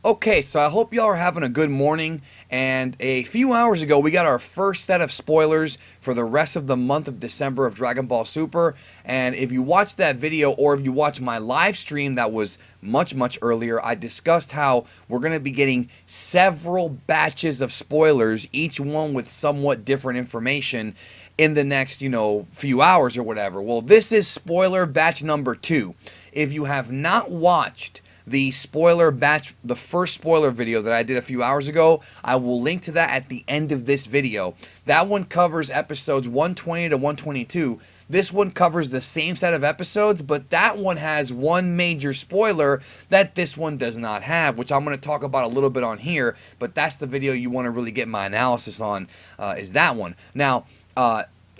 Okay, so I hope y'all are having a good morning. And a few hours ago, we got our first set of spoilers for the rest of the month of December of Dragon Ball Super. And if you watched that video or if you watched my live stream that was much earlier, I discussed how we're going to be getting several batches of spoilers, each one with somewhat different information in the next, few hours or whatever. Well, this is spoiler batch number 2. If you have not watched the spoiler batch, the first spoiler video that I did a few hours ago, I will link to that at the end of this video. That one covers episodes 120 to 122. This one covers the same set of episodes, but that one has one major spoiler that this one does not have, which I'm going to talk about a little bit on here, but that's the video you want to really get my analysis on, is that one. Now,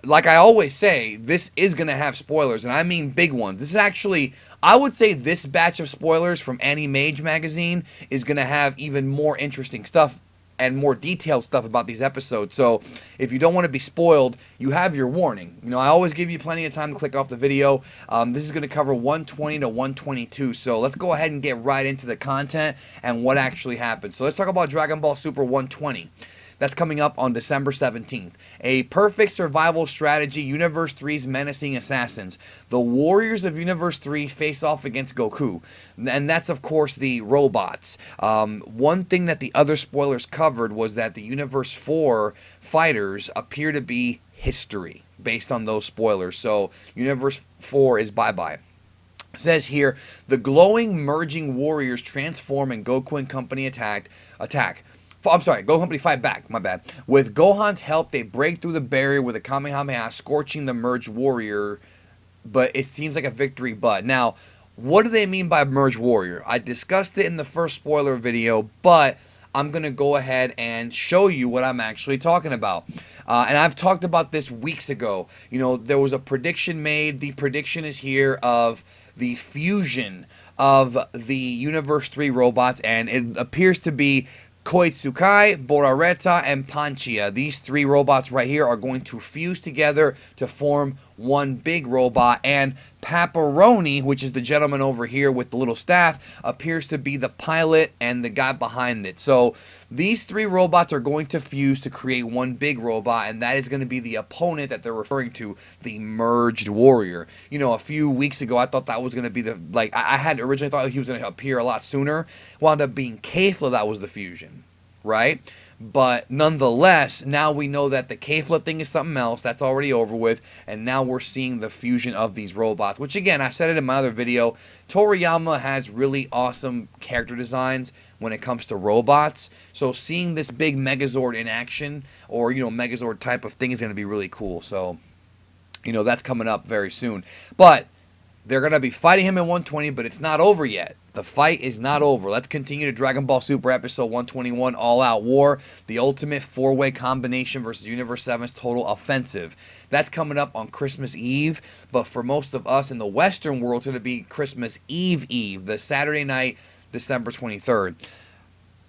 like I always say, this is going to have spoilers, and I mean big ones. This is actually, I would say this batch of spoilers from Anime magazine is going to have even more interesting stuff and more detailed stuff about these episodes. So if you don't want to be spoiled, you have your warning. I always give you plenty of time to click off the video. This is going to cover 120 to 122. So let's go ahead and get right into the content and what actually happened. So let's talk about Dragon Ball Super 120. That's coming up on December 17th. A perfect survival strategy, Universe 3's menacing assassins. The warriors of Universe 3 face off against Goku. And that's, of course, the robots. One thing that the other spoilers covered was that the Universe 4 fighters appear to be history based on those spoilers. So Universe 4 is bye-bye. It says here, the glowing merging warriors transform and Goku and company attack. Gohan Company fight back, my bad. With Gohan's help, they break through the barrier with a Kamehameha, scorching the merged warrior, but it seems like a victory, but. Now, what do they mean by merged warrior? I discussed it in the first spoiler video, but I'm going to go ahead and show you what I'm actually talking about. And I've talked about this weeks ago. There was a prediction made. The prediction is here of the fusion of the Universe 3 robots, and it appears to be Koitsukai, Borareta, and Panchia. These 3 robots right here are going to fuse together to form one big robot, and Pepperoni, which is the gentleman over here with the little staff, appears to be the pilot and the guy behind it. So these 3 robots are going to fuse to create one big robot, and that is going to be the opponent that they're referring to, the merged warrior. A few weeks ago, I thought that was going to be I had originally thought he was going to appear a lot sooner. Wound up being Kefla that was the fusion, right? But nonetheless, now we know that the Kefla thing is something else. That's already over with. And now we're seeing the fusion of these robots. Which, again, I said it in my other video. Toriyama has really awesome character designs when it comes to robots. So seeing this big Megazord in action, or, Megazord type of thing, is going to be really cool. So, that's coming up very soon. But they're going to be fighting him in 120, but it's not over yet. The fight is not over. Let's continue to Dragon Ball Super Episode 121, All Out War, the ultimate 4-way combination versus Universe 7's total offensive. That's coming up on Christmas Eve, but for most of us in the Western world, it's going to be Christmas Eve, the Saturday night, December 23rd.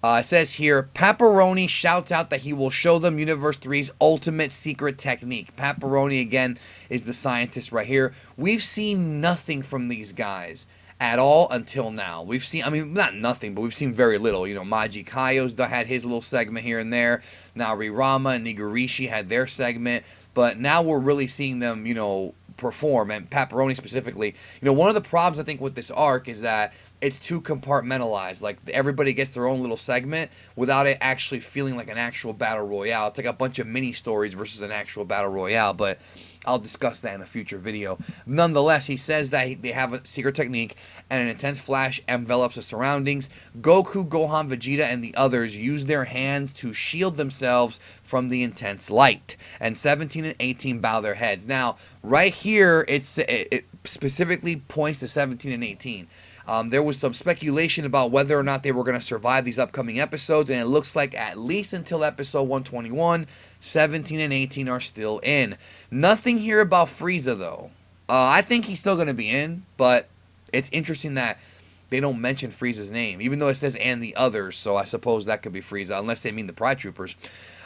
It says here, Pepperoni shouts out that he will show them Universe 3's ultimate secret technique. Pepperoni, again, is the scientist right here. We've seen nothing from these guys at all until now. We've seen, not nothing, but we've seen very little. Maji Kaio's had his little segment here and there. Narirama and Nigirishi had their segment. But now we're really seeing them, perform, and Pepperoni specifically. One of the problems I think with this arc is that it's too compartmentalized. Like, everybody gets their own little segment without it actually feeling like an actual battle royale. It's like a bunch of mini stories versus an actual battle royale, but I'll discuss that in a future video. Nonetheless, he says that they have a secret technique, and an intense flash envelops the surroundings. Goku, Gohan, Vegeta, and the others use their hands to shield themselves from the intense light, and 17 and 18 bow their heads. Now, right here, it specifically points to 17 and 18. There was some speculation about whether or not they were going to survive these upcoming episodes, and it looks like at least until episode 121, 17 and 18 are still in. Nothing here about Frieza, though. I think he's still going to be in, but it's interesting that they don't mention Frieza's name, even though it says and the others, so I suppose that could be Frieza, unless they mean the Pride Troopers.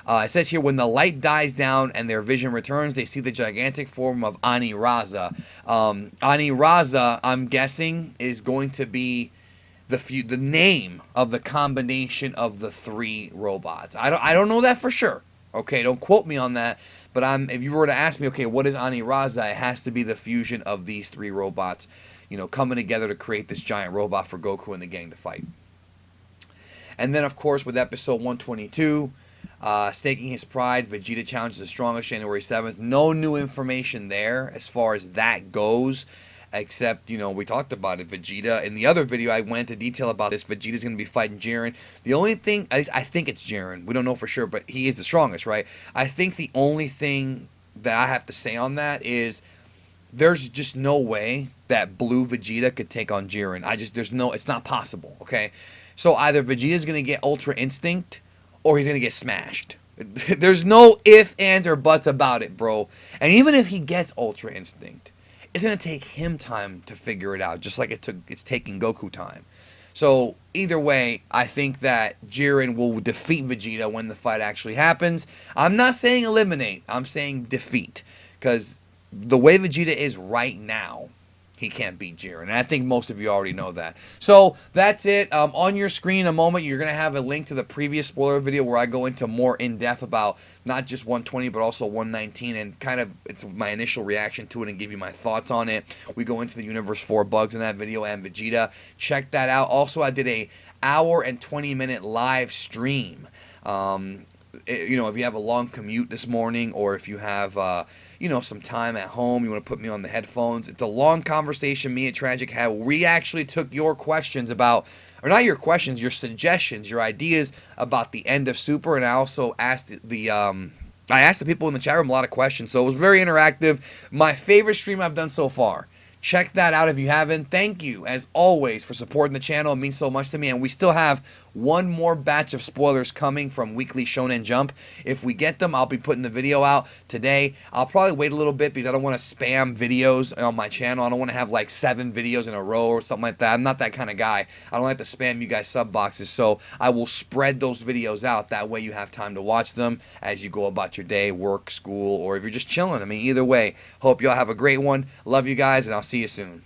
It says here, when the light dies down and their vision returns, they see the gigantic form of Aniraza. Aniraza, I'm guessing, is going to be the name of the combination of the three robots. I don't know that for sure. Okay, don't quote me on that. But if you were to ask me, okay, what is Aniraza? It has to be the fusion of these three robots, coming together to create this giant robot for Goku and the gang to fight. And then, of course, with episode 122, staking his pride, Vegeta challenges the strongest January 7th. No new information there as far as that goes. Except, we talked about it. Vegeta, in the other video, I went into detail about this. Vegeta's going to be fighting Jiren. The only thing, at least I think it's Jiren. We don't know for sure, but he is the strongest, right? I think the only thing that I have to say on that is there's just no way that Blue Vegeta could take on Jiren. It's not possible, okay? So either Vegeta's going to get Ultra Instinct or he's going to get smashed. There's no ifs, ands, or buts about it, bro. And even if he gets Ultra Instinct, it's going to take him time to figure it out, just like it's taking Goku time. So either way, I think that Jiren will defeat Vegeta when the fight actually happens. I'm not saying eliminate. I'm saying defeat. Because the way Vegeta is right now, he can't beat Jiren. And I think most of you already know that. So that's it. On your screen in a moment, you're going to have a link to the previous spoiler video where I go into more in-depth about not just 120, but also 119. And kind of it's my initial reaction to it and give you my thoughts on it. We go into the Universe 4 bugs in that video and Vegeta. Check that out. Also, I did a hour and 20-minute live stream. If you have a long commute this morning or if you have some time at home, you want to put me on the headphones. It's a long conversation me and Tragic had. We actually took your questions about, or not your questions, your suggestions, your ideas about the end of Super, and I also asked I asked the people in the chat room a lot of questions, so it was very interactive. My favorite stream I've done so far. Check that out if you haven't. Thank you, as always, for supporting the channel. It means so much to me. And we still have one more batch of spoilers coming from Weekly Shonen Jump. If we get them, I'll be putting the video out today. I'll probably wait a little bit because I don't want to spam videos on my channel. I don't want to have like 7 videos in a row or something like that. I'm not that kind of guy. I don't like to spam you guys sub boxes. So I will spread those videos out. That way you have time to watch them as you go about your day, work, school, or if you're just chilling. I mean, either way, hope y'all have a great one. Love you guys, and I'll see you soon.